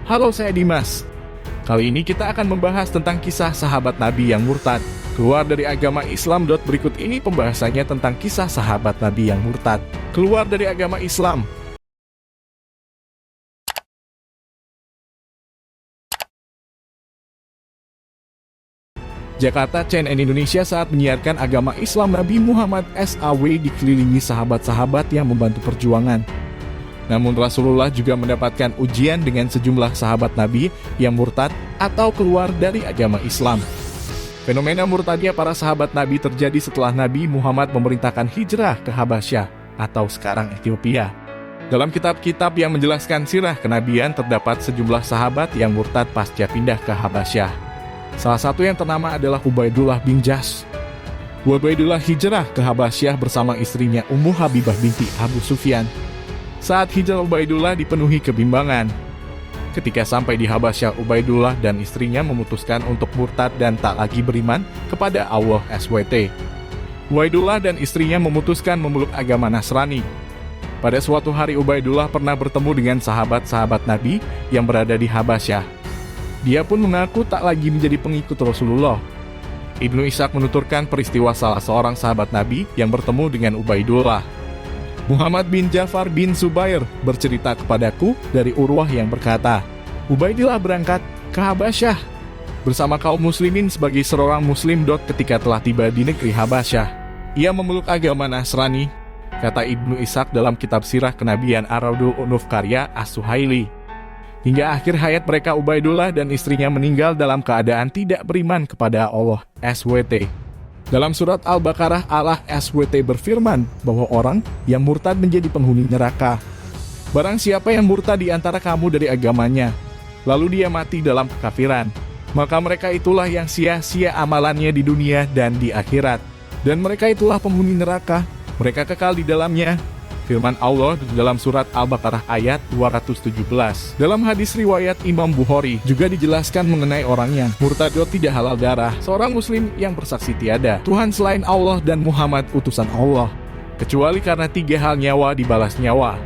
Halo, saya Dimas. Kali ini kita akan membahas tentang kisah sahabat Nabi yang murtad. Keluar dari agama Islam. Berikut ini pembahasannya tentang kisah sahabat Nabi yang murtad. Keluar dari agama Islam. Jakarta, CNN Indonesia saat menyiarkan agama Islam Nabi Muhammad SAW dikelilingi sahabat-sahabat yang membantu perjuangan. Namun Rasulullah juga mendapatkan ujian dengan sejumlah sahabat Nabi yang murtad atau keluar dari agama Islam. Fenomena murtadnya para sahabat Nabi terjadi setelah Nabi Muhammad memerintahkan hijrah ke Habasyah atau sekarang Ethiopia. Dalam kitab-kitab yang menjelaskan sirah kenabian terdapat sejumlah sahabat yang murtad pasca pindah ke Habasyah. Salah satu yang ternama adalah Ubaidullah bin Jahsh. Ubaidullah hijrah ke Habasyah bersama istrinya Ummu Habibah binti Abu Sufyan. Saat hijrah Ubaidullah dipenuhi kebimbangan. Ketika sampai di Habasyah, Ubaidullah dan istrinya memutuskan untuk murtad dan tak lagi beriman kepada Allah SWT. Ubaidullah dan istrinya memutuskan memeluk agama Nasrani. Pada suatu hari Ubaidullah pernah bertemu dengan sahabat-sahabat Nabi yang berada di Habasyah. Dia pun mengaku tak lagi menjadi pengikut Rasulullah. Ibnu Ishaq menuturkan peristiwa salah seorang sahabat Nabi yang bertemu dengan Ubaidullah. Muhammad bin Ja'far bin Zubair bercerita kepadaku dari Urwah yang berkata, Ubaidillah berangkat ke Habasyah bersama kaum muslimin sebagai seorang muslim. Ketika telah tiba di negeri Habasyah, ia memeluk agama Nasrani, kata Ibnu Ishaq dalam kitab sirah kenabian Ar-Raudul Unuf karya As-Suhaili. Hingga akhir hayat mereka, Ubaidullah dan istrinya meninggal dalam keadaan tidak beriman kepada Allah SWT. Dalam surat Al-Baqarah, Allah SWT berfirman bahwa orang yang murtad menjadi penghuni neraka. Barang siapa yang murtad di antara kamu dari agamanya, lalu dia mati dalam kekafiran, maka mereka itulah yang sia-sia amalannya di dunia dan di akhirat. Dan mereka itulah penghuni neraka, mereka kekal di dalamnya. Firman Allah dalam surat Al-Baqarah ayat 217. Dalam hadis riwayat Imam Bukhari juga dijelaskan mengenai orang yang murtad tidak halal darah seorang muslim yang bersaksi tiada Tuhan selain Allah dan Muhammad utusan Allah, kecuali karena 3 hal: nyawa dibalas nyawa,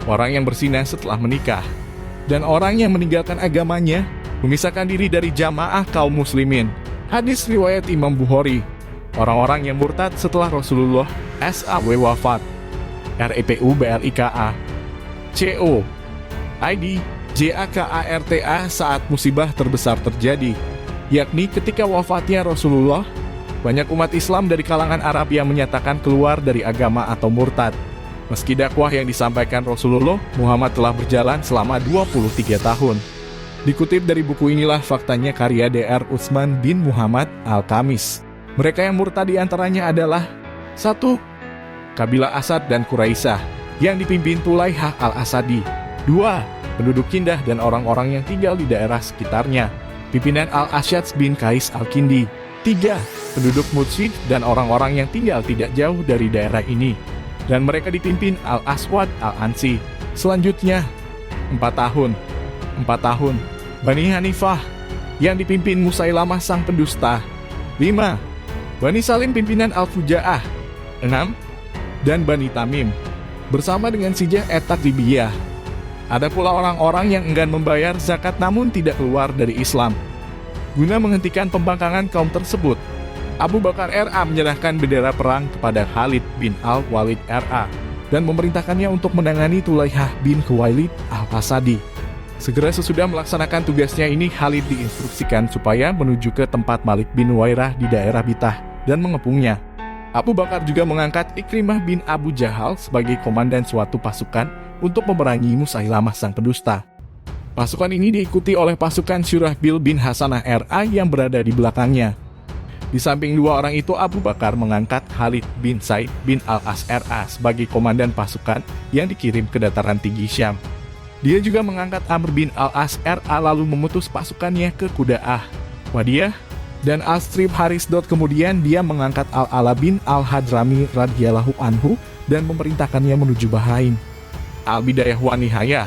orang yang berzina setelah menikah, dan orang yang meninggalkan agamanya, memisahkan diri dari jamaah kaum muslimin. Hadis riwayat Imam Bukhari. Orang-orang yang murtad setelah Rasulullah SAW wafat. REPU BLIKA CO ID JAKARTA saat musibah terbesar terjadi, yakni ketika wafatnya Rasulullah. Banyak umat Islam dari kalangan Arab yang menyatakan keluar dari agama atau murtad. Meski dakwah yang disampaikan Rasulullah Muhammad telah berjalan selama 23 tahun. Dikutip dari buku inilah faktanya karya Dr. Utsman bin Muhammad Al-Khamis. Mereka yang murtad diantaranya adalah 1. Kabilah Asad dan Quraisyah yang dipimpin Tulaihah al-Asadi. 2. Penduduk Kindah dan orang-orang yang tinggal di daerah sekitarnya, pimpinan Al-Asyad bin Qais al-Kindi. 3. Penduduk Mudsyid dan orang-orang yang tinggal tidak jauh dari daerah ini, dan mereka dipimpin Al-Aswad al-Ansi. Selanjutnya 4 tahun Bani Hanifah yang dipimpin Musailamah sang pendusta. 5. Bani Salim pimpinan Al-Fuja'ah. 6. Dan Bani Tamim bersama dengan Sijah et-Takribiyah. Ada pula orang-orang yang enggan membayar zakat namun tidak keluar dari Islam. Guna menghentikan pembangkangan kaum tersebut, Abu Bakar RA menyerahkan bendera perang kepada Khalid bin Al-Walid RA dan memerintahkannya untuk menangani Tulaihah bin Khuwailid Al-Asadi. Segera sesudah melaksanakan tugasnya ini, Khalid diinstruksikan supaya menuju ke tempat Malik bin Wairah di daerah Bitah dan mengepungnya. Abu Bakar juga mengangkat Ikrimah bin Abu Jahal sebagai komandan suatu pasukan untuk memerangi Musailamah sang pendusta. Pasukan ini diikuti oleh pasukan Syurahbil bin Hasanah RA yang berada di belakangnya. Di samping 2 orang itu, Abu Bakar mengangkat Khalid bin Said bin Al-As RA sebagai komandan pasukan yang dikirim ke dataran tinggi Syam. Dia juga mengangkat Amr bin Al-As RA lalu memutus pasukannya ke Quda'ah, Wadiyah, dan Al-Strib Haris. Kemudian dia mengangkat Al-Ala bin Al-Hadrami radhiyallahu anhu dan memerintahkannya menuju Bahrain. Al-Bidayah wa Nihayah.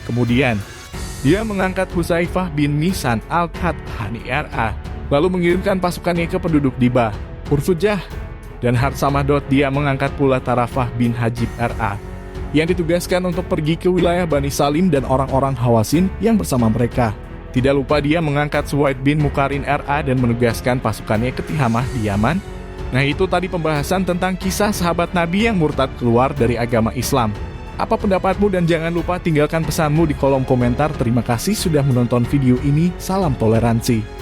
Kemudian dia mengangkat Husaifah bin Misan Al-Qathani RA lalu mengirimkan pasukannya ke penduduk Dibah, Urfujah, dan Harsamah. Dia mengangkat pula Tarafah bin Hajib RA yang ditugaskan untuk pergi ke wilayah Bani Salim dan orang-orang Hawasin yang bersama mereka. Tidak lupa dia mengangkat Suwaid bin Mukarin RA dan menugaskan pasukannya ke Tihamah di Yaman. Nah, itu tadi pembahasan tentang kisah sahabat Nabi yang murtad keluar dari agama Islam. Apa pendapatmu, dan jangan lupa tinggalkan pesanmu di kolom komentar. Terima kasih sudah menonton video ini. Salam toleransi.